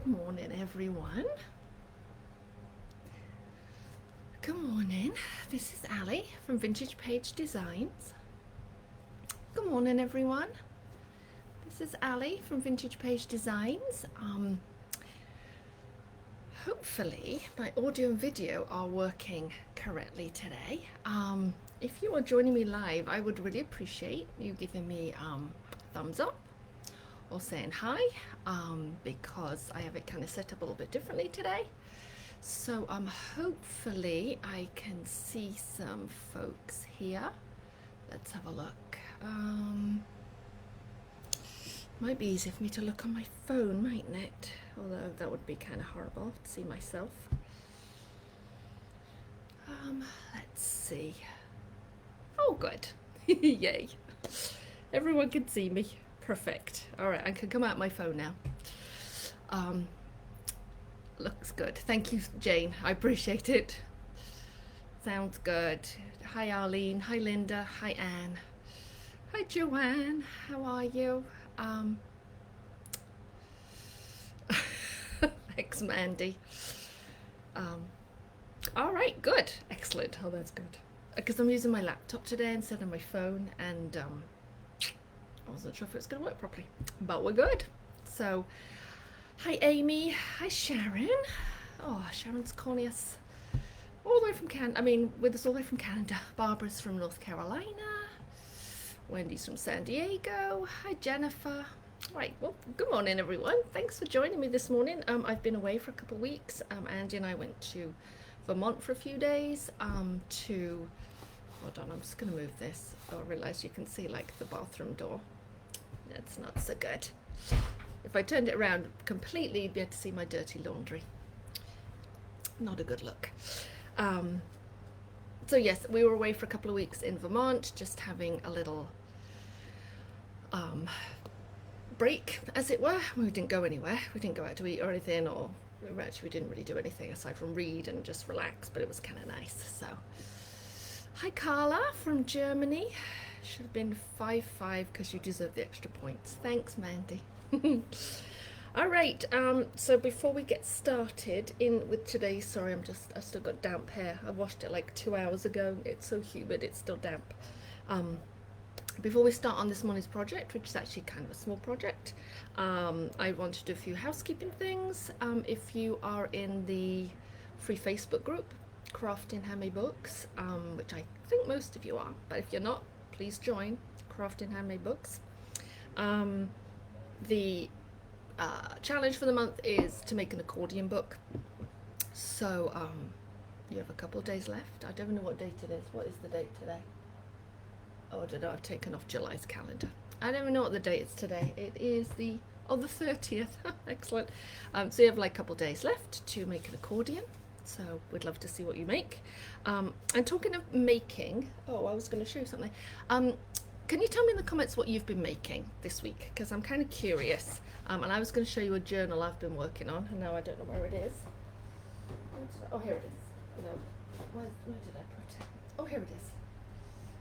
Good morning, everyone. Good morning. This is Ali from Vintage Page Designs. Good morning, everyone. This is Ali from Vintage Page Designs. Hopefully my audio and video are working correctly today. If you are joining me live, I would really appreciate you giving me a thumbs up or saying hi, because I have it kind of set up a little bit differently today. So hopefully I can see some folks here. Let's have a look. Might be easier for me to look on my phone, mightn't it? Although that would be kind of horrible to see myself. Let's see. Oh, good. Yay. Everyone can see me. Perfect. All right, I can come out my phone now. Looks good. Thank you, Jane. I appreciate it. Sounds good. Hi, Arlene. Hi, Linda. Hi, Anne. Hi, Joanne. How are you? Thanks, Mandy. All right, good. Excellent. Oh, that's good. Because I'm using my laptop today instead of my phone, and I wasn't sure if it was going to work properly, but we're good. So, hi, Amy. Hi, Sharon. Oh, Sharon's calling us all the way from Canada. I mean, with us all the way from Canada. Barbara's from North Carolina. Wendy's from San Diego. Hi, Jennifer. Right, well, good morning, everyone. Thanks for joining me this morning. I've been away for a couple of weeks. Andy and I went to Vermont for a few days hold on, I'm just going to move this. I realize you can see like the bathroom door. That's not so good. If I turned it around completely, you'd be able to see my dirty laundry. Not a good look. So yes, we were away for a couple of weeks in Vermont, just having a little break, as it were. We didn't go anywhere. We didn't go out to eat or anything, or we didn't really do anything aside from read and just relax, but it was kind of nice. So hi, Carla from Germany. Should have been 5-5 because you deserve the extra points. Thanks, Mandy. All right, so before we get started in with today, sorry, I still got damp hair. I washed it like 2 hours ago. It's so humid, it's still damp. Before we start on this morning's project, which is actually kind of a small project, I want to do a few housekeeping things. If you are in the free Facebook group, Crafting Handmade Books, which I think most of you are, but if you're not, please join Crafting Handmade Books. The challenge for the month is to make an accordion book. So you have a couple of days left. I don't know what date it is. What is the date today? Oh, I don't know. I've taken off July's calendar. I don't even know what the date is today. It is the 30th. Excellent. So you have like a couple of days left to make an accordion. So we'd love to see what you make. And talking of making, I was going to show you something. Can you tell me in the comments what you've been making this week? Because I'm kind of curious. And I was going to show you a journal I've been working on, and now I don't know where it is. Oh, here it is. No, where did I put it? Oh, here it is.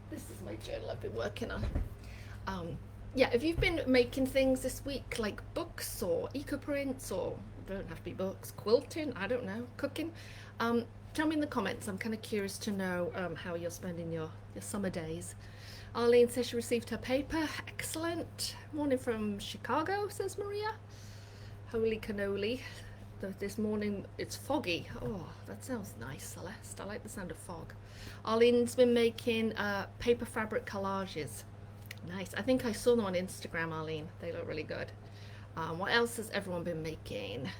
This is my journal I've been working on. Yeah, if you've been making things this week, like books or eco prints, or don't have to be books, quilting, I don't know, cooking, tell me in the comments. I'm kind of curious to know how you're spending your summer days. Arlene says she received her paper. Excellent. Morning from Chicago, says Maria. Holy cannoli. This morning it's foggy. Oh, that sounds nice, Celeste. I like the sound of fog. Arlene's been making paper fabric collages. Nice. I think I saw them on Instagram, Arlene. They look really good. What else has everyone been making?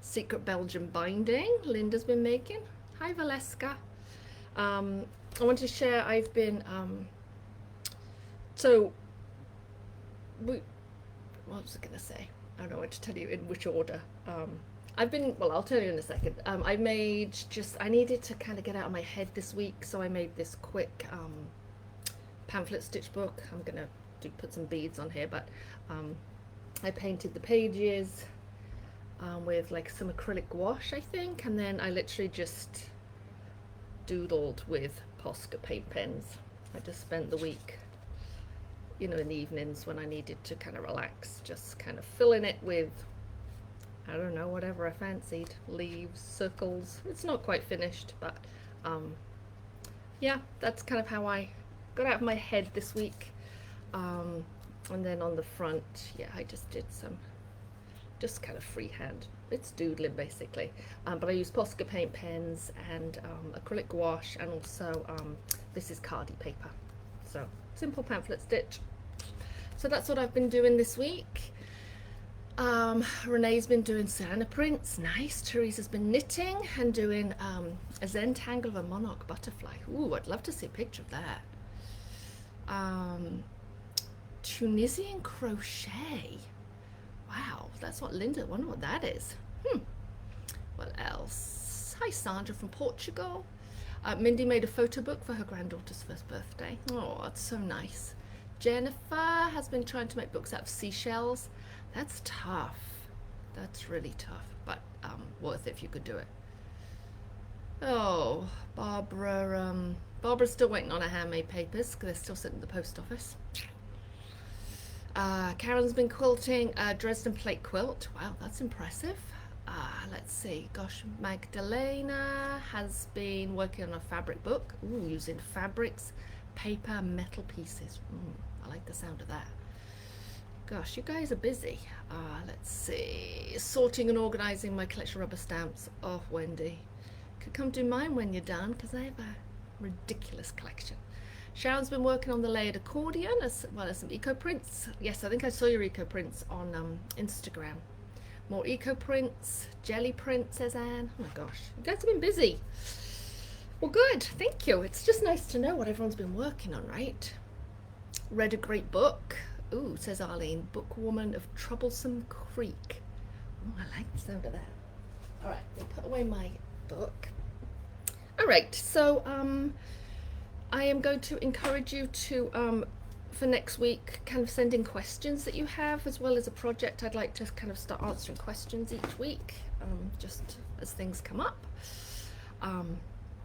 Secret Belgian binding. Linda's been making. Hi, Valeska. I want to share, I've been... what was I going to say? I don't know what to tell you in which order. I'll tell you in a second. I needed to kind of get out of my head this week, so I made this quick pamphlet stitch book. I'm going to put some beads on here, but I painted the pages with like some acrylic wash, I think, and then I literally just doodled with Posca paint pens. I just spent the week, in the evenings when I needed to kind of relax, just kind of filling it with I don't know, whatever I fancied. Leaves, circles. It's not quite finished, but yeah, that's kind of how I got out of my head this week. And then on the front, yeah, I just did some, just kind of freehand. It's doodling basically, but I use Posca paint pens and acrylic gouache, and also this is Cardi paper. So simple pamphlet stitch. So that's what I've been doing this week. Renee's been doing Santa prints, nice. Teresa's been knitting and doing a Zentangle of a monarch butterfly. Ooh, I'd love to see a picture of that. Tunisian crochet. Wow, that's what Linda, I wonder what that is. What else? Hi Sandra from Portugal. Mindy made a photo book for her granddaughter's first birthday. Oh, that's so nice. Jennifer has been trying to make books out of seashells. That's tough. That's really tough, but worth it if you could do it. Oh, Barbara's still waiting on her handmade papers because they're still sitting at the post office. Karen's been quilting a Dresden plate quilt. Wow, that's impressive. Let's see. Gosh, Magdalena has been working on a fabric book. Ooh, using fabrics, paper, metal pieces. I like the sound of that. Gosh, you guys are busy. Let's see. Sorting and organising my collection of rubber stamps. Oh, Wendy. Could come do mine when you're done because I have a ridiculous collection. Sharon's been working on the layered accordion as well as some eco prints. Yes, I think I saw your eco prints on Instagram. More eco prints, jelly prints, says Anne. Oh my gosh, you guys have been busy. Well, good, thank you. It's just nice to know what everyone's been working on, right? Read a great book. Ooh, says Arlene, Bookwoman of Troublesome Creek. Oh, I like the sound of that. All right, we'll put away my book. All right, so I am going to encourage you to, for next week, kind of send in questions that you have, as well as a project. I'd like to kind of start answering questions each week, just as things come up.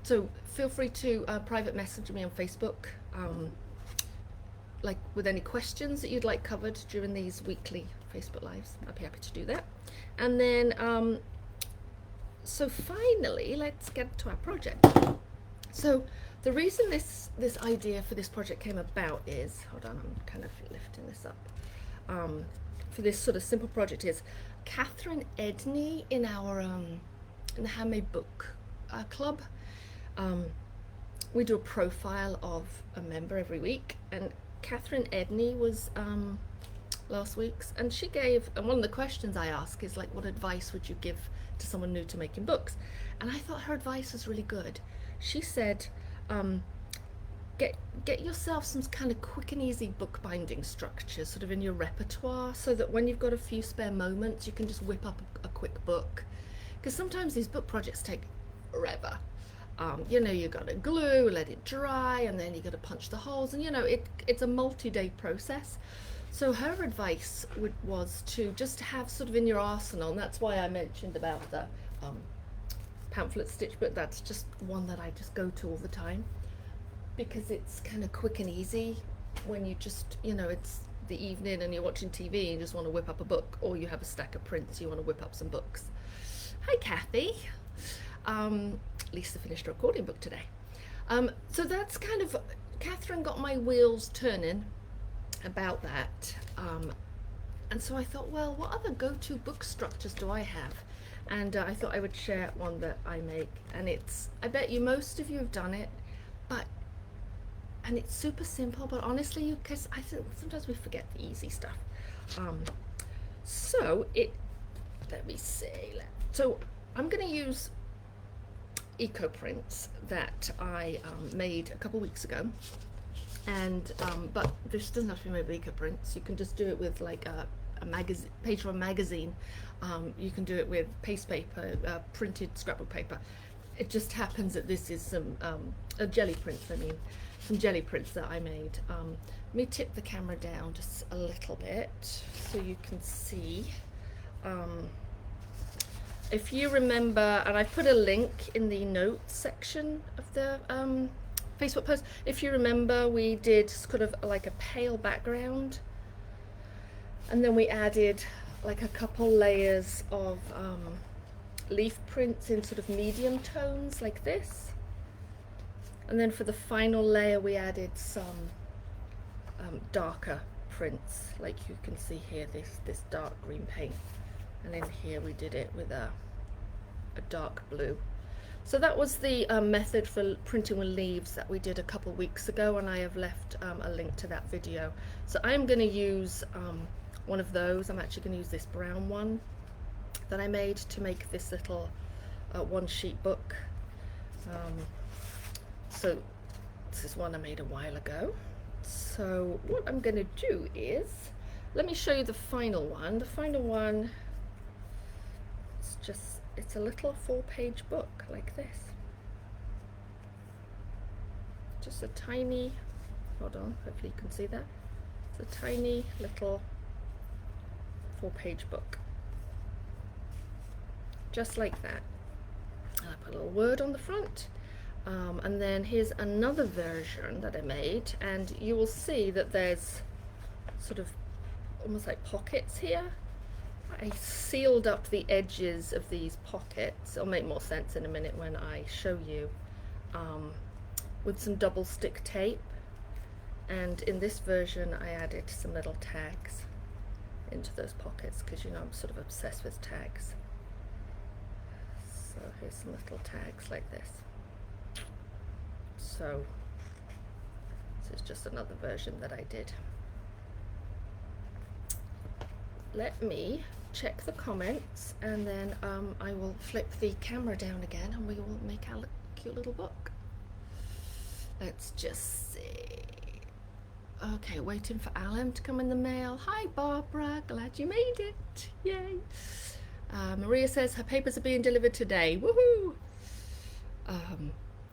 So feel free to private message me on Facebook, like with any questions that you'd like covered during these weekly Facebook Lives. I'd be happy to do that. And then, so finally, let's get to our project. So the reason this idea for this project came about is, hold on, I'm kind of lifting this up, for this sort of simple project is Catherine Edney in our in the Handmade Book Club. We do a profile of a member every week, and Catherine Edney was last week's, and she gave, and one of the questions I ask is like, what advice would you give to someone new to making books? And I thought her advice was really good. She said, get yourself some kind of quick and easy bookbinding structure sort of in your repertoire, so that when you've got a few spare moments you can just whip up a quick book, because sometimes these book projects take forever. You know, you got to glue, let it dry, and then you got to punch the holes, and you know, it's a multi-day process. So her advice was to just have sort of in your arsenal, and that's why I mentioned about the pamphlet stitch book. That's just one that I just go to all the time, because it's kind of quick and easy when you just, you know, it's the evening and you're watching TV and you just want to whip up a book, or you have a stack of prints, you want to whip up some books. Hi Kathy. Lisa finished her accordion book today. So that's kind of, Catherine got my wheels turning about that, and so I thought, well, what other go-to book structures do I have? And I thought I would share one that I make, and it's, I bet you most of you have done it, and it's super simple, but honestly, because I think sometimes we forget the easy stuff. So let me see, so I'm going to use eco prints that I made a couple weeks ago, and but this doesn't have to be made with eco prints. You can just do it with like a magazine page from a magazine. You can do it with paste paper, printed scrapbook paper. It just happens that this is some jelly prints. I mean, some jelly prints that I made. Let me tip the camera down just a little bit so you can see. If you remember, and I put a link in the notes section of the Facebook post. If you remember, we did sort of like a pale background, and then we added like a couple layers of leaf prints in sort of medium tones like this, and then for the final layer we added some darker prints, like you can see here, this dark green paint, and in here we did it with a dark blue. So that was the method for printing with leaves that we did a couple weeks ago, and I have left a link to that video. So I'm going to use one of those. I'm actually going to use this brown one that I made to make this little one sheet book. So this is one I made a while ago. So what I'm going to do is, let me show you the final one. The final one, it's a little 4-page book like this. Just a tiny, hold on, hopefully you can see that. It's a tiny little 4-page book. Just like that. And I put a little word on the front. And then here's another version that I made, and you will see that there's sort of almost like pockets here. I sealed up the edges of these pockets. It'll make more sense in a minute when I show you, with some double stick tape. And in this version I added some little tags into those pockets, because you know I'm sort of obsessed with tags. So here's some little tags like this. So this is just another version that I did. Let me check the comments, and then I will flip the camera down again and we will make our cute little book. Let's just see. Okay, waiting for Alan to come in the mail. Hi Barbara, glad you made it. Yay. Maria says her papers are being delivered today. Woohoo!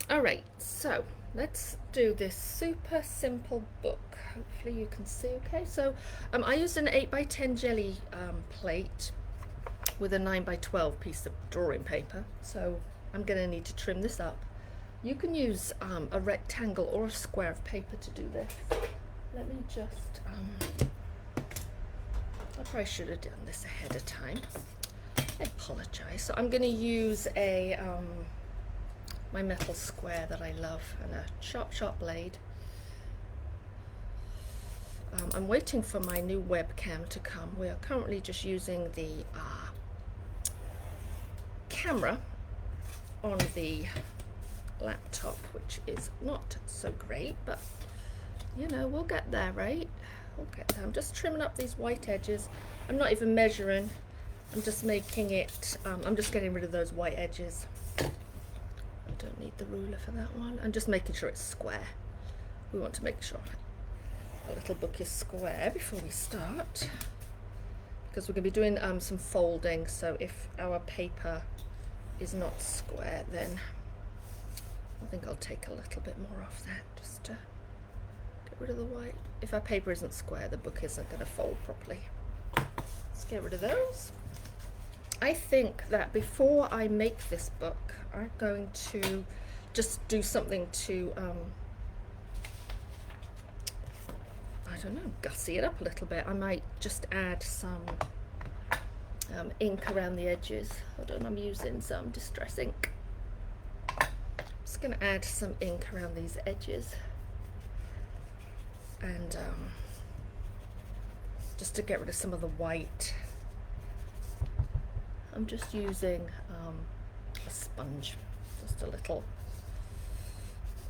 Alright, so let's do this super simple book. Hopefully you can see okay. So I used an 8x10 jelly plate with a 9x12 piece of drawing paper. So I'm going to need to trim this up. You can use a rectangle or a square of paper to do this. Let me just, I probably should have done this ahead of time. I apologize. So I'm going to use a my metal square that I love, and a sharp blade. I'm waiting for my new webcam to come. We are currently just using the camera on the laptop, which is not so great, but you know, we'll get there, right? We'll get there. I'm just trimming up these white edges. I'm not even measuring. I'm just making it, I'm just getting rid of those white edges. I don't need the ruler for that one. I'm just making sure it's square. We want to make sure our little book is square before we start, because we're going to be doing some folding. So if our paper is not square, then I think I'll take a little bit more off that, just to get rid of the white. If our paper isn't square, the book isn't going to fold properly. Let's get rid of those. I think that before I make this book, I'm going to just do something to, I don't know, gussy it up a little bit. I might just add some ink around the edges. Hold on, I'm using some Distress ink. I'm just going to add some ink around these edges, and just to get rid of some of the white. I'm just using a sponge, just a little,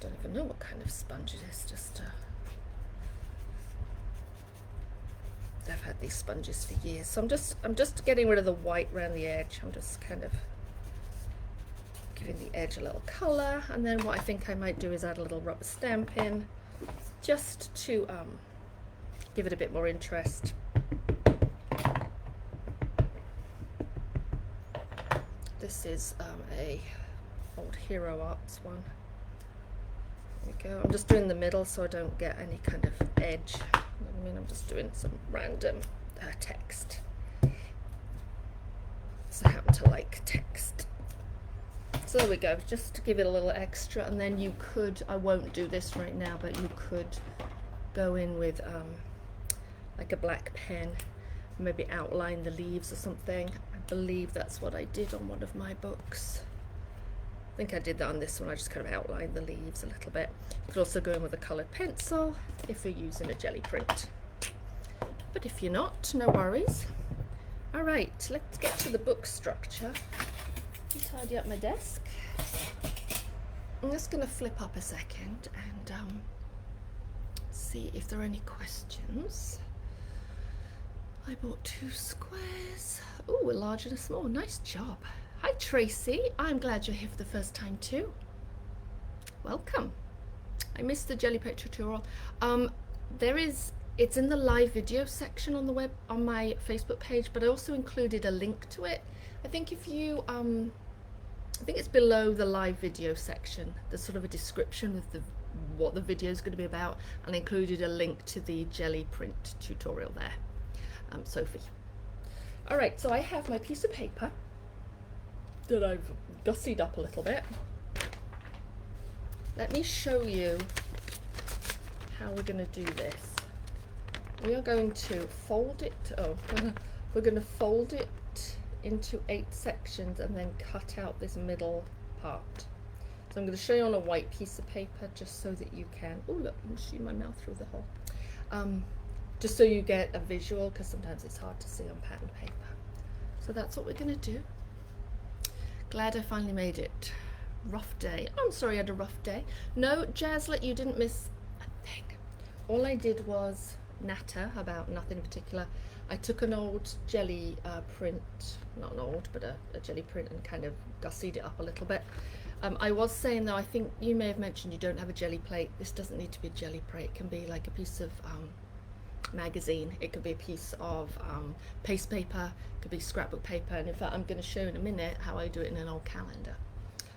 don't even know what kind of sponge it is, just I've had these sponges for years. So I'm just getting rid of the white around the edge. I'm just kind of giving the edge a little colour, and then what I think I might do is add a little rubber stamp in, just to give it a bit more interest. This is a old Hero Arts one. There we go. I'm just doing the middle so I don't get any kind of edge. I mean, I'm just doing some random text. So I happen to like text. So there we go, just to give it a little extra. And then you could, I won't do this right now, but you could go in with like a black pen maybe outline the leaves or something. I believe that's what I did on one of my books. I think I did that on this one. I just kind of outlined the leaves a little bit. You could also go in with a coloured pencil if you're using a jelly print. But if you're not, no worries. All right, let's get to the book structure. Let me tidy up my desk. I'm just going to flip up a second and see if there are any questions. I bought 2 squares. Oh, a large and a small. Nice job. Hi Tracy, I'm glad you're here for the first time too. Welcome. I missed the jelly plate tutorial. It's in the live video section on the web, on my Facebook page, but I also included a link to it. I think if you I think it's below the live video section. There's sort of a description of what the video is going to be about, and I included a link to the jelly print tutorial there. Sophie. All right, so I have my piece of paper that I've gussied up a little bit. Let me show you how we're going to do this. We are going to fold it, we're going to fold it into 8 sections and then cut out this middle part. So I'm going to show you on a white piece of paper just so that you can, oh look, I'm shooting my mouth through the hole. Just so you get a visual, because sometimes it's hard to see on pattern paper. So that's what we're going to do. Glad I finally made it. Rough day. Oh, I'm sorry I had a rough day. No, Jazzlet, you didn't miss a thing. All I did was natter about nothing in particular. I took an old jelly print, not an old, but a jelly print, and kind of gussied it up a little bit. I was saying though, I think you may have mentioned you don't have a jelly plate. This doesn't need to be a jelly plate. It can be like a piece of magazine. It could be a piece of paste paper, it could be scrapbook paper, and in fact I'm going to show in a minute how I do it in an old calendar.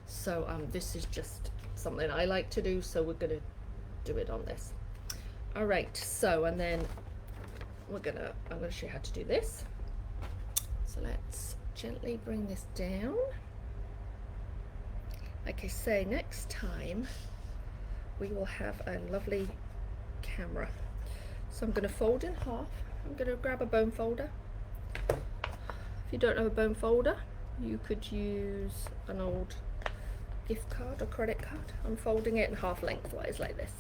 So this is just something I like to do, so we're going to do it on this. All right, so and then I'm going to show you how to do this. So let's gently bring this down. Like I say, next time we will have a lovely camera. So I'm going to fold in half. I'm going to grab a bone folder. If you don't have a bone folder, you could use an old gift card or credit card. I'm folding it in half lengthwise like this.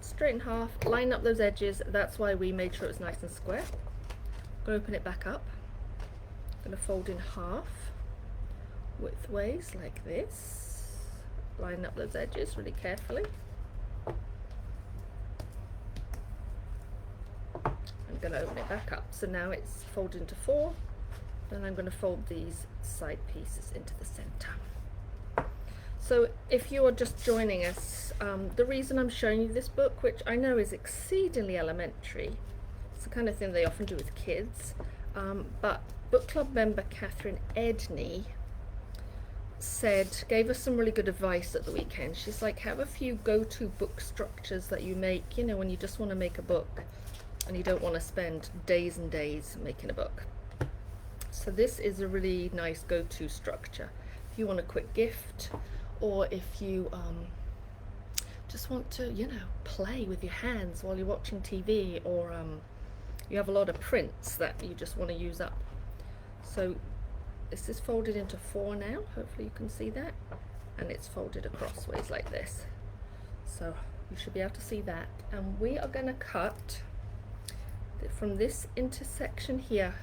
Straight in half, line up those edges. That's why we made sure it's nice and square. I'm going to open it back up. I'm going to fold in half widthways like this. Line up those edges really carefully. I'm going to open it back up. So now it's folded into 4. Then I'm going to fold these side pieces into the center. So if you are just joining us, the reason I'm showing you this book, which I know is exceedingly elementary, it's the kind of thing they often do with kids, but book club member Catherine Edney gave us some really good advice at the weekend. She's like, have a few go-to book structures that you make, you know, when you just want to make a book and you don't want to spend days and days making a book. So this is a really nice go-to structure if you want a quick gift, or if you just want to, you know, play with your hands while you're watching TV, or you have a lot of prints that you just want to use up. So this is folded into 4 now, hopefully you can see that, and it's folded acrossways like this. So you should be able to see that, and we are going to cut from this intersection here,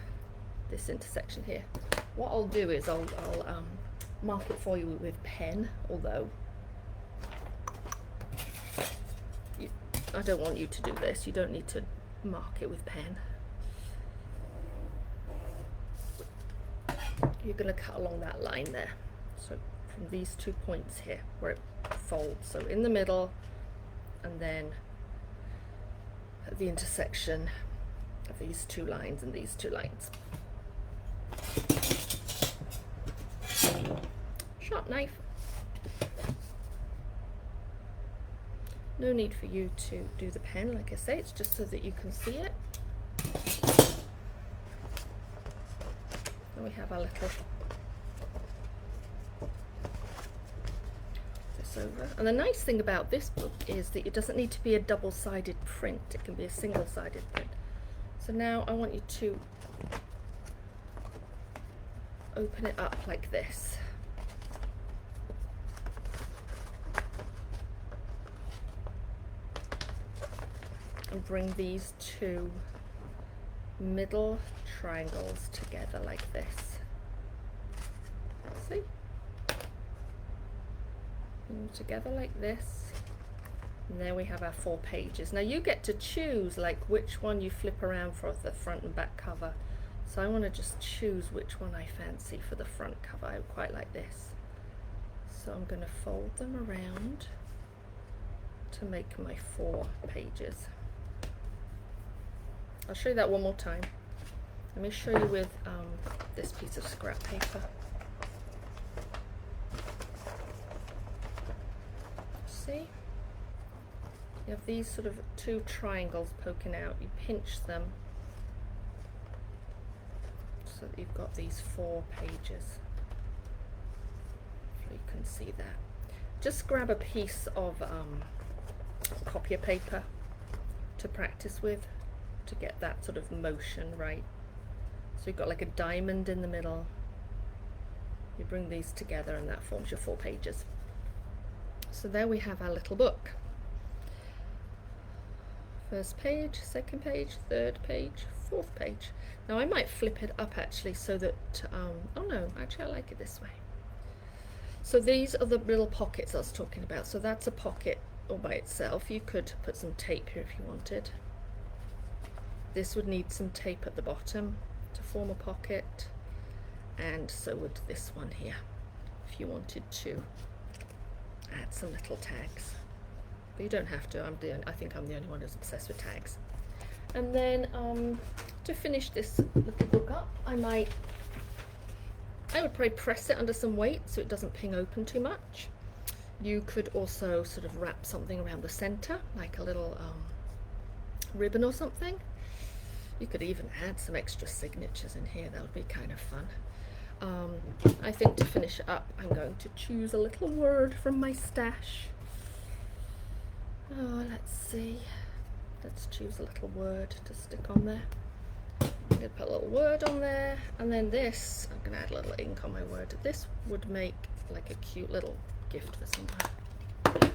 this intersection here. What I'll do is I'll mark it for you with pen, although I don't want you to do this. You don't need to mark it with pen. You're going to cut along that line there. So from these 2 points here where it folds, so in the middle, and then at the intersection of these 2 lines and these 2 lines. Sharp knife. No need for you to do the pen, like I say, it's just so that you can see it. And we have our little this over. And the nice thing about this book is that it doesn't need to be a double-sided print, it can be a single-sided print. So now I want you to open it up like this. And bring these two middle triangles together like this. See? Bring them together like this. And there we have our 4 pages. Now you get to choose like which one you flip around for the front and back cover. So I want to just choose which one I fancy for the front cover. I quite like this. So I'm going to fold them around to make my 4 pages. I'll show you that one more time. Let me show you with this piece of scrap paper. See? You have these sort of 2 triangles poking out. You pinch them so that you've got these 4 pages. So you can see that. Just grab a piece of copier paper to practice with, to get that sort of motion right. So you've got like a diamond in the middle. You bring these together and that forms your 4 pages. So there we have our little book. First page, second page, third page, fourth page. Now I might flip it up actually so that, oh no, actually I like it this way. So these are the little pockets I was talking about. So that's a pocket all by itself. You could put some tape here if you wanted. This would need some tape at the bottom to form a pocket, and so would this one here if you wanted to add some little tags. But you don't have to. I think I'm the only one who's obsessed with tags. And then to finish this little book up, I would probably press it under some weight so it doesn't ping open too much. You could also sort of wrap something around the center, like a little ribbon or something. You could even add some extra signatures in here. That would be kind of fun. I think to finish it up, I'm going to choose a little word from my stash. Oh, let's see. Let's choose a little word to stick on there. I'm going to put a little word on there, and then this, I'm going to add a little ink on my word. This would make like a cute little gift for someone.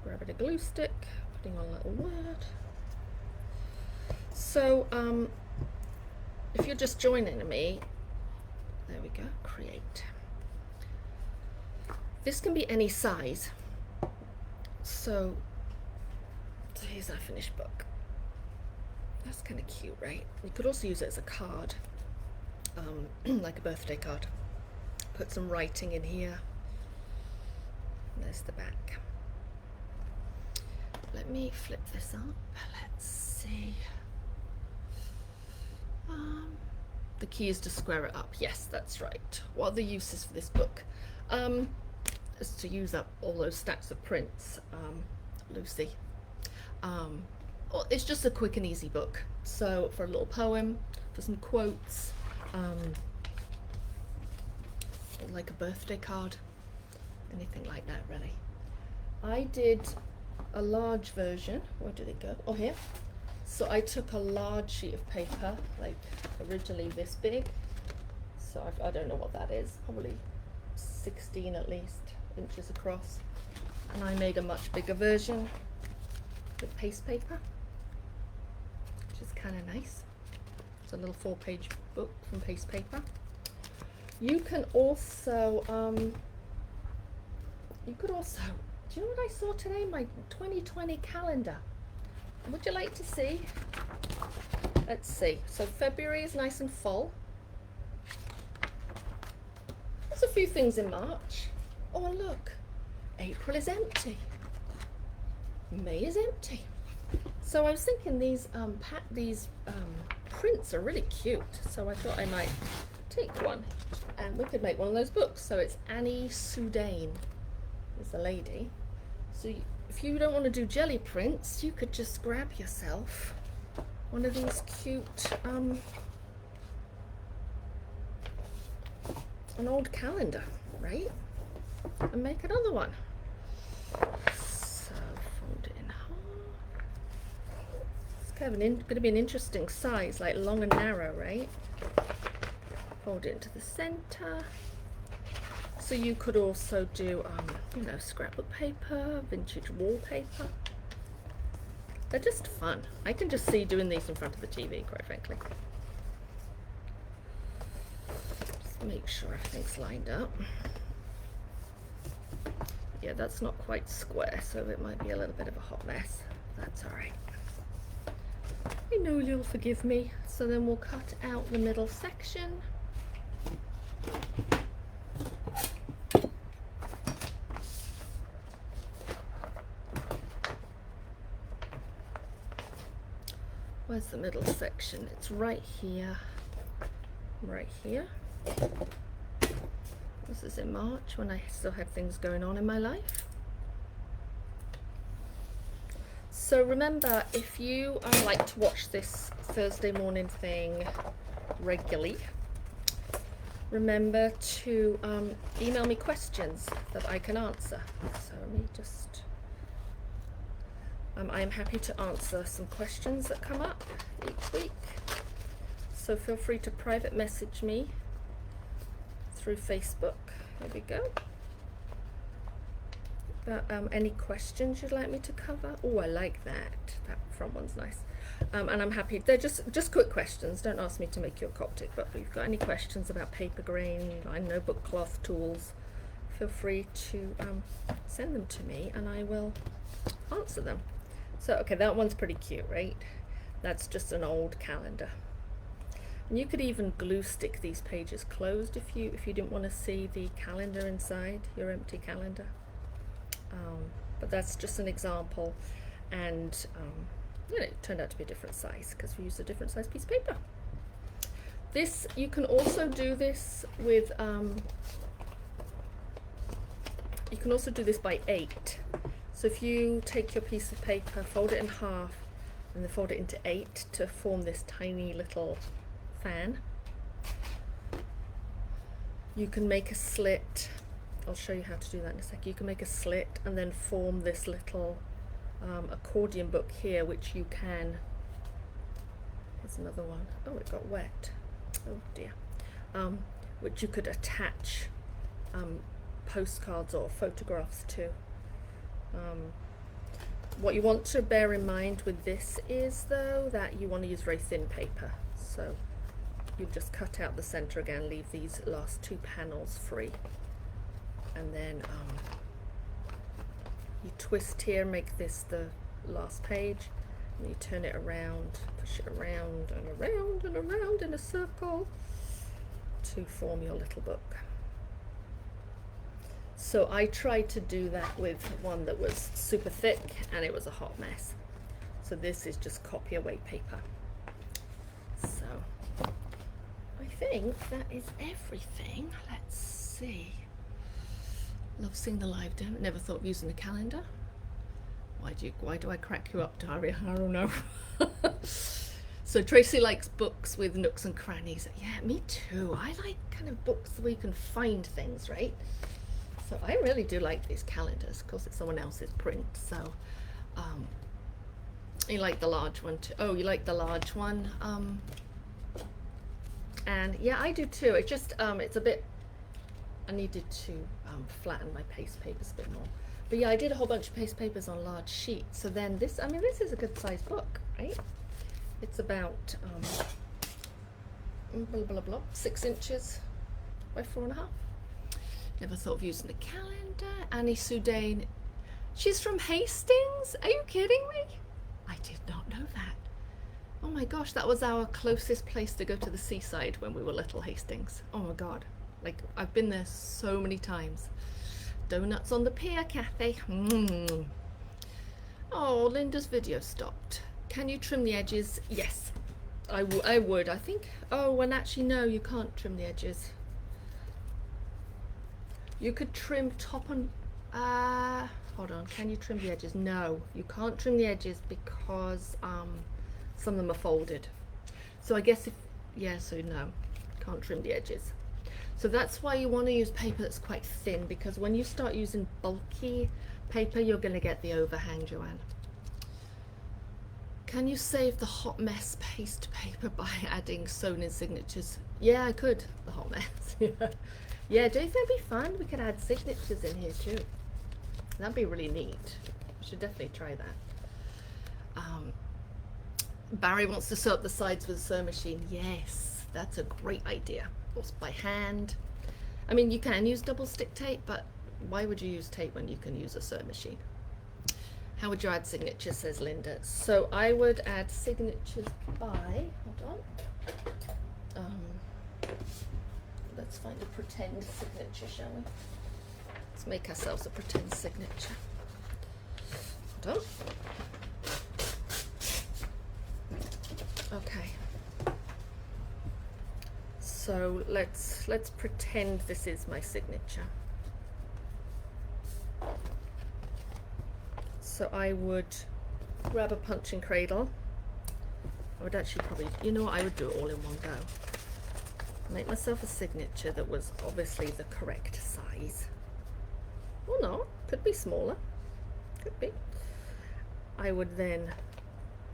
Grabbing a glue stick, putting on a little word. So if you're just joining me, there we go, create. This can be any size. So here's our finished book. That's kind of cute, right? You could also use it as a card, like a birthday card. Put some writing in here. There's the back. Let me flip this up. Let's see. The key is to square it up. Yes, that's right. What are the uses for this book? Is to use up all those stacks of prints, Lucy. It's just a quick and easy book. So for a little poem, for some quotes, like a birthday card, anything like that really. I did a large version. Where did it go? Oh, here. So I took a large sheet of paper, like originally this big. So I don't know what that is, probably 16 at least inches across. And I made a much bigger version with paste paper, which is kind of nice. It's a little 4-page book from paste paper. You can also, do you know what I saw today? My 2020 calendar. Would you like to see? Let's see. So February is nice and full. There's a few things in March. Oh look, April is empty. May is empty. So I was thinking these prints are really cute. So I thought I might take one, and we could make one of those books. So it's Annie Soudane is the lady. So if you don't want to do jelly prints, you could just grab yourself one of these cute an old calendar, right? And make another one. So fold it in half. Let's kind of going to be an interesting size, like long and narrow, right? Fold it into the center. So you could also do, you know, scrapbook paper, vintage wallpaper. They're just fun. I can just see doing these in front of the TV, quite frankly. Just make sure everything's lined up. Yeah, that's not quite square, so it might be a little bit of a hot mess. That's all right. I know you'll forgive me. So then we'll cut out the middle section. Where's the middle section? It's right here. Right here. This is in March when I still had things going on in my life. So remember, if you like to watch this Thursday morning thing regularly, remember to email me questions that I can answer. So let me just, I am happy to answer some questions that come up each week. So feel free to private message me through Facebook. There we go. About any questions you'd like me to cover. Oh, I like that. That front one's nice. And I'm happy. They're just quick questions. Don't ask me to make you a Coptic. But if you've got any questions about paper grain, I know book cloth tools, feel free to send them to me, and I will answer them. So okay, that one's pretty cute, right? That's just an old calendar. And you could even glue stick these pages closed if you didn't want to see the calendar inside your empty calendar. But that's just an example, and you know, it turned out to be a different size because we used a different size piece of paper. This, you can also do this with you can also do this by 8. So if you take your piece of paper, fold it in half, and then fold it into 8 to form this tiny little fan, you can make a slit. I'll show you how to do that in a sec. You can make a slit and then form this little accordion book here, which you can, here's another one. Oh, it got wet. Oh dear. Which you could attach postcards or photographs to. What you want to bear in mind with this is, though, that you want to use very thin paper. So you just cut out the center again, leave these last 2 panels free. And then you twist here, make this the last page, and you turn it around, push it around and around and around in a circle to form your little book. So I tried to do that with one that was super thick and it was a hot mess. So this is just copy away paper. So I think that is everything. Let's see. Love seeing the live demo. Never thought of using a calendar. Why do I crack you up, Daria? I don't know. So Tracy likes books with nooks and crannies. Yeah, me too. I like kind of books where you can find things, right? So I really do like these calendars. Of course, it's someone else's print. So you like the large one too? Oh, you like the large one? And yeah, I do too. It just it's a bit, I needed to flatten my paste papers a bit more. But yeah, I did a whole bunch of paste papers on large sheets. So then this, I mean, this is a good size book, right? It's about 6 inches by 4.5. Never thought of using a calendar. Annie Soudain, she's from Hastings? Are you kidding me? I did not know that. Oh my gosh, that was our closest place to go to the seaside when we were little, Hastings. Oh my God. Like, I've been there so many times. Donuts on the pier, Kathy. Oh, Linda's video stopped. Can you trim the edges? Yes, I would. I think, oh, and actually no, you can't trim the edges. You could trim top and, hold on, can you trim the edges? No, you can't trim the edges because some of them are folded. So I guess if, yeah, so no, can't trim the edges. So that's why you want to use paper that's quite thin, because when you start using bulky paper, you're going to get the overhang, Joanne. Can you save the hot mess paste paper by adding sewn in signatures? Yeah, I could. The hot mess. Yeah, do you think that'd be fun? We could add signatures in here too. That'd be really neat. We should definitely try that. Barry wants to sew up the sides with a sewing machine. Yes, that's a great idea. Or by hand. I mean, you can use double stick tape, but why would you use tape when you can use a sewing machine? How would you add signatures, says Linda. So I would add signatures by, hold on. Let's find a pretend signature, shall we? Let's make ourselves a pretend signature. Hold on. Okay. So let's pretend this is my signature. So I would grab a punching cradle. I would actually probably, you know what, I would do it all in one go. Make myself a signature that was obviously the correct size. Or not, could be smaller, could be. I would then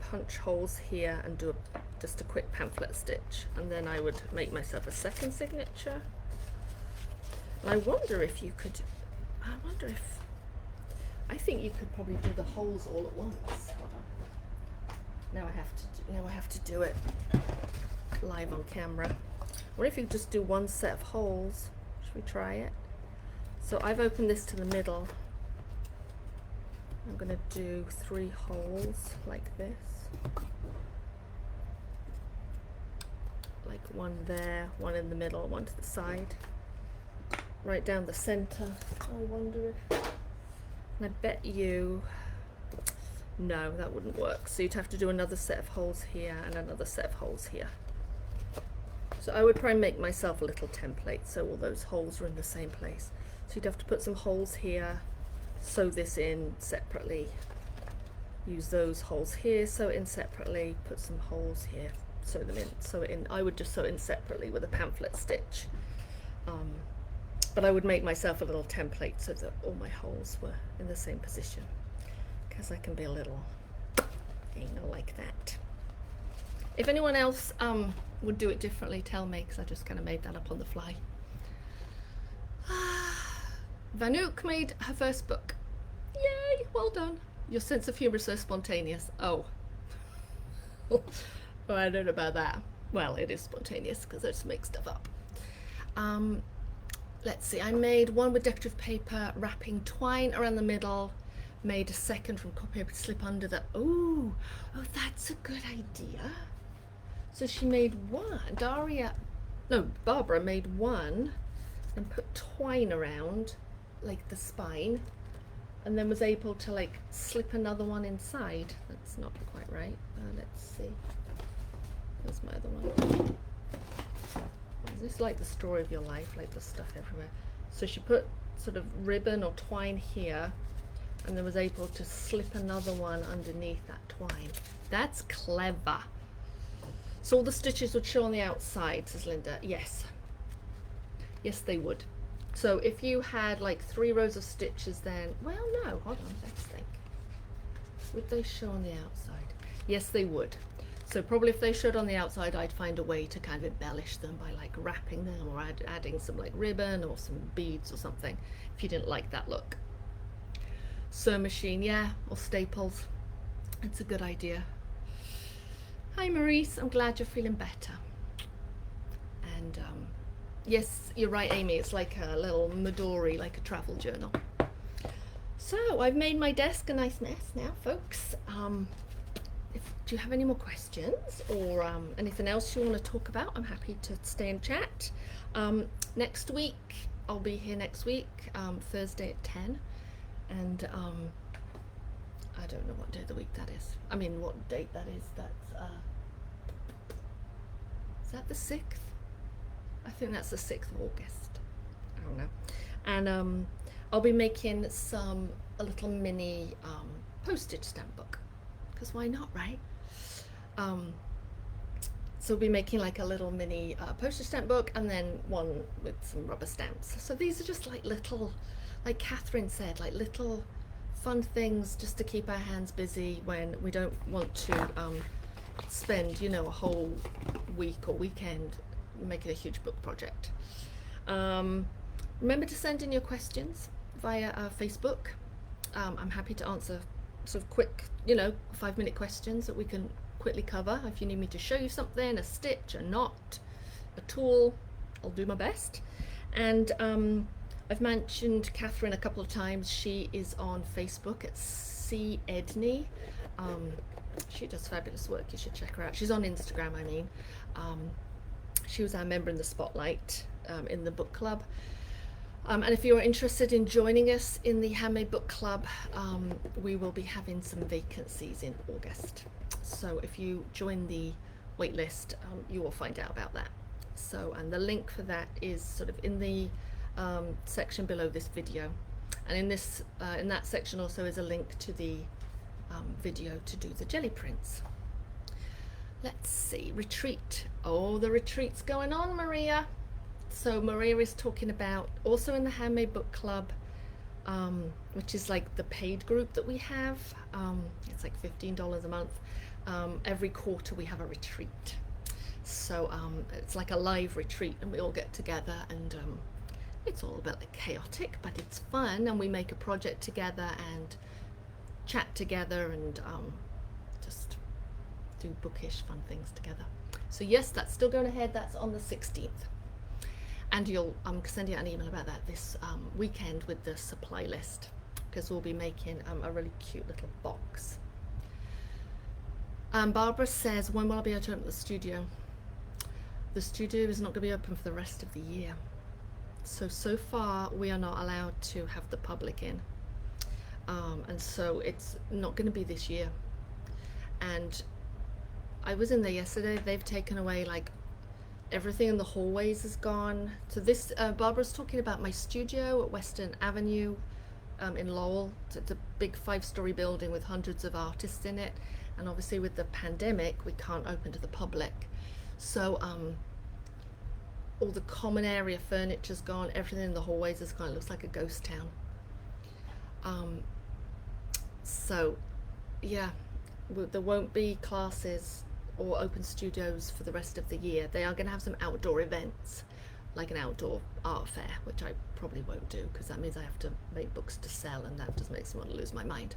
punch holes here and do just a quick pamphlet stitch, and then I would make myself a second signature. And I wonder if you could, I think you could probably do the holes all at once. Hold on. Now I have to do it live on camera. What if you just do one set of holes? Should we try it? So I've opened this to the middle. I'm going to do 3 holes like this. Like one there, one in the middle, one to the side. Right down the center. I wonder if... And I bet you... No, that wouldn't work. So you'd have to do another set of holes here and another set of holes here. So I would try and make myself a little template so all those holes are in the same place. So you'd have to put some holes here, sew this in separately, use those holes here, sew it in separately, put some holes here, sew them in, sew it in. I would just sew it in separately with a pamphlet stitch. But I would make myself a little template so that all my holes were in the same position, because I can be a little anal like that. If anyone else would do it differently, tell me, because I just kind of made that up on the fly. Vanouk made her first book. Yay, well done. Your sense of humour is so spontaneous. Oh. Well, I don't know about that. Well, it is spontaneous because I just make stuff up. Let's see, I made one with decorative paper, wrapping twine around the middle, made a second from copy paper to slip under the, oh, that's a good idea. So she made one, Barbara made one and put twine around like the spine, and then was able to like slip another one inside. That's not quite right. Let's see. There's my other one. Is this like the story of your life, like the stuff everywhere? So she put sort of ribbon or twine here, and then was able to slip another one underneath that twine. That's clever. So all the stitches would show on the outside, says Linda. Yes. Yes, they would. So if you had like 3 rows of stitches, then, well, no, hold on, let's think. Would they show on the outside? Yes, they would. So probably if they showed on the outside, I'd find a way to kind of embellish them by like wrapping them or adding some like ribbon or some beads or something, if you didn't like that look. Sewing machine, yeah, or staples. It's a good idea. Hi Maurice, I'm glad you're feeling better. And yes, you're right, Amy, it's like a little Midori, like a travel journal. So I've made my desk a nice mess now, folks. Do you have any more questions or anything else you want to talk about? I'm happy to stay and chat. Next week, I'll be here next week, Thursday at 10. And I don't know what day of the week that is. I mean, what date that is. That's, is that the 6th? I think that's the 6th of August. I don't know. And I'll be making a little mini postage stamp book. Because why not, right? So we'll be making like a little mini postage stamp book, and then one with some rubber stamps. So these are just like little, like Catherine said, like little fun things just to keep our hands busy when we don't want to spend, you know, a whole week or weekend making a huge book project. Remember to send in your questions via Facebook. I'm happy to answer sort of quick, you know, 5-minute questions that we can quickly cover. If you need me to show you something, a stitch, a knot, a tool, I'll do my best. And I've mentioned Catherine a couple of times. She is on Facebook at C Edney. She does fabulous work. You should check her out. She's on Instagram, I mean. She was our member in the Spotlight in the book club. And if you're interested in joining us in the Handmade Book Club, we will be having some vacancies in August. So if you join the wait list, you will find out about that. So, and the link for that is sort of in the section below this video. And in this, in that section also is a link to the video to do the jelly prints. Let's see, retreat. Oh, the retreat's going on, Maria. So Maria is talking about, also in the Handmade Book Club, which is like the paid group that we have. It's like $15 a month. Every quarter we have a retreat. So it's like a live retreat, and we all get together, and it's all a bit like chaotic, but it's fun, and we make a project together and chat together and just do bookish fun things together. So yes, that's still going ahead. That's on the 16th. And you'll send you an email about that this weekend with the supply list, because we'll be making a really cute little box. Barbara says, when will I be able to open the studio? The studio is not going to be open for the rest of the year. So far we are not allowed to have the public in. And so it's not going to be this year. And I was in there yesterday. They've taken away like everything in the hallways is gone. So this, Barbara's talking about my studio at Western Avenue in Lowell. It's a big 5-story building with hundreds of artists in it. And obviously with the pandemic, we can't open to the public. So all the common area furniture's gone, everything in the hallways is gone. It looks like a ghost town. So yeah, there won't be classes or open studios for the rest of the year. They are going to have some outdoor events, like an outdoor art fair, which I probably won't do, because that means I have to make books to sell, and that just makes me want to lose my mind.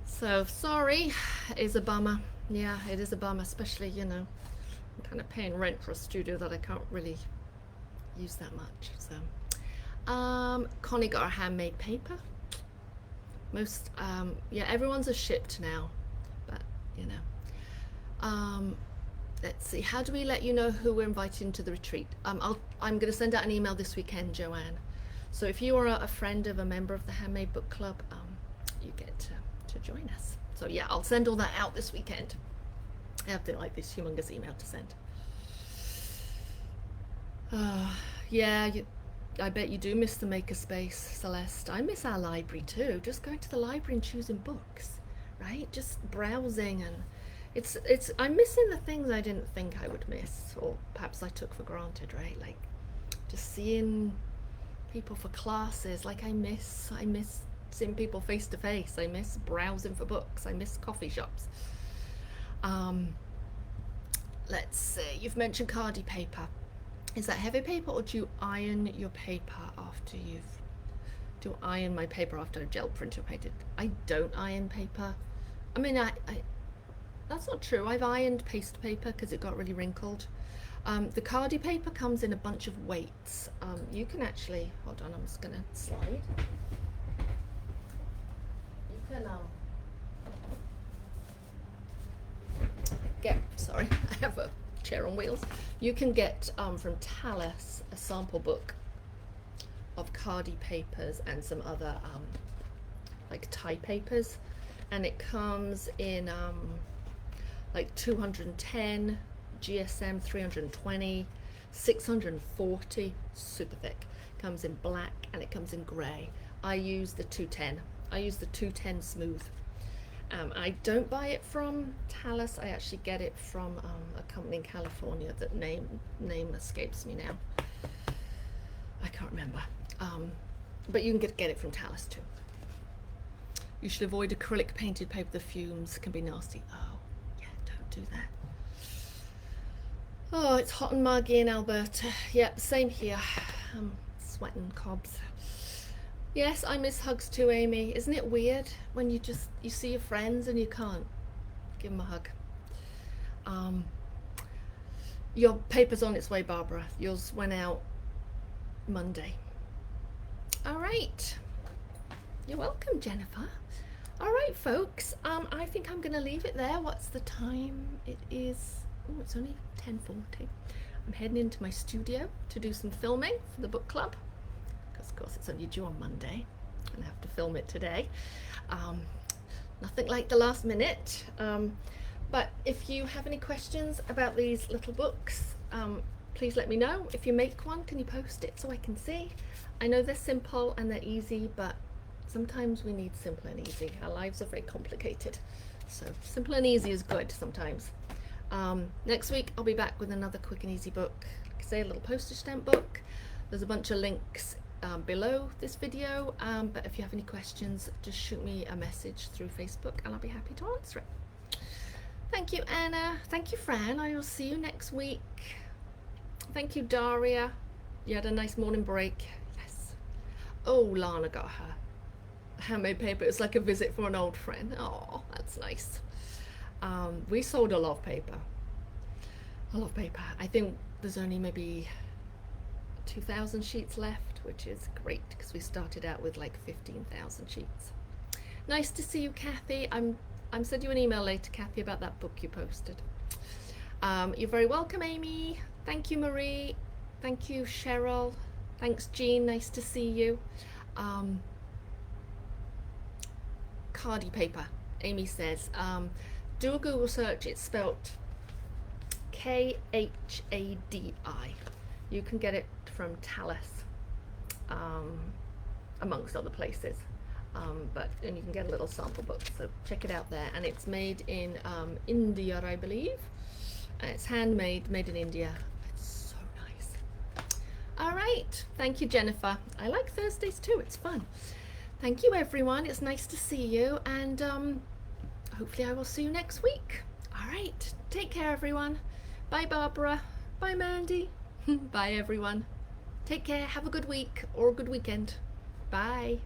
So sorry, it is a bummer. Yeah, it is a bummer, especially, you know, I'm kind of paying rent for a studio that I can't really use that much. So Connie got her handmade paper. Most yeah, everyone's a shipped now, but you know. Let's see, how do we let you know who we're inviting to the retreat? I'm going to send out an email this weekend, Joanne. So if you are a friend of a member of the Handmade Book Club, you get to join us. So yeah, I'll send all that out this weekend. I have to like this humongous email to send. Yeah, I bet you do miss the makerspace, Celeste. I miss our library too. Just going to the library and choosing books, right? Just browsing, and I'm missing the things I didn't think I would miss, or perhaps I took for granted, right? Like just seeing people for classes. Like I miss seeing people face to face. I miss browsing for books. I miss coffee shops. Let's see, you've mentioned cardi paper. Is that heavy paper, or do you iron your paper after do I iron my paper after I've gel print or painted? I don't iron paper. I mean, that's not true. I've ironed paste paper because it got really wrinkled. The cardi paper comes in a bunch of weights. You can actually, hold on, I'm just gonna slide. You can sorry, I have a chair on wheels. You can get from Tallis a sample book of cardi papers and some other like tie papers, and it comes in like 210, GSM 320, 640, super thick. Comes in black and it comes in grey. I use the 210. I use the 210 smooth. I don't buy it from Tallis. I actually get it from a company in California that name escapes me now. I can't remember. But you can get it from Tallis too. You should avoid acrylic painted paper. The fumes can be nasty. Oh, yeah, don't do that. Oh, it's hot and muggy in Alberta. Yep, same here. I'm sweating cobs. Yes, I miss hugs too, Amy. Isn't it weird when you see your friends and you can't give them a hug? Your paper's on its way, Barbara. Yours went out Monday. All right. You're welcome, Jennifer. All right, folks. I think I'm going to leave it there. What's the time? It is... Oh, it's only 10:40. I'm heading into my studio to do some filming for the book club. Because, of course, it's only due on Monday. And I have to film it today. Nothing like the last minute. But if you have any questions about these little books, please let me know. If you make one, can you post it so I can see? I know they're simple and they're easy, but sometimes we need simple and easy. Our lives are very complicated. So simple and easy is good sometimes. Next week, I'll be back with another quick and easy book. Like I say, a little postage stamp book. There's a bunch of links below this video. But if you have any questions, just shoot me a message through Facebook and I'll be happy to answer it. Thank you, Anna. Thank you, Fran. I will see you next week. Thank you, Daria. You had a nice morning break. Yes. Oh, Lana got her handmade paper. It's like a visit from an old friend. Oh, that's nice. We sold a lot of paper. A lot of paper. I think there's only maybe 2,000 sheets left, which is great because we started out with like 15,000 sheets. Nice to see you, Kathy. I'm send you an email later, Kathy, about that book you posted. You're very welcome, Amy. Thank you, Marie. Thank you, Cheryl. Thanks, Jean. Nice to see you. Cardi paper, Amy says. Do a Google search. It's spelt Khadi. You can get it from Tallis, amongst other places. And you can get a little sample book, so check it out there. And it's made in India, I believe. And it's handmade, made in India. It's so nice. All right, thank you, Jennifer. I like Thursdays too, it's fun. Thank you, everyone. It's nice to see you, and hopefully I will see you next week. All right, take care, everyone. Bye, Barbara. Bye, Mandy. Bye, everyone. Take care. Have a good week or a good weekend. Bye.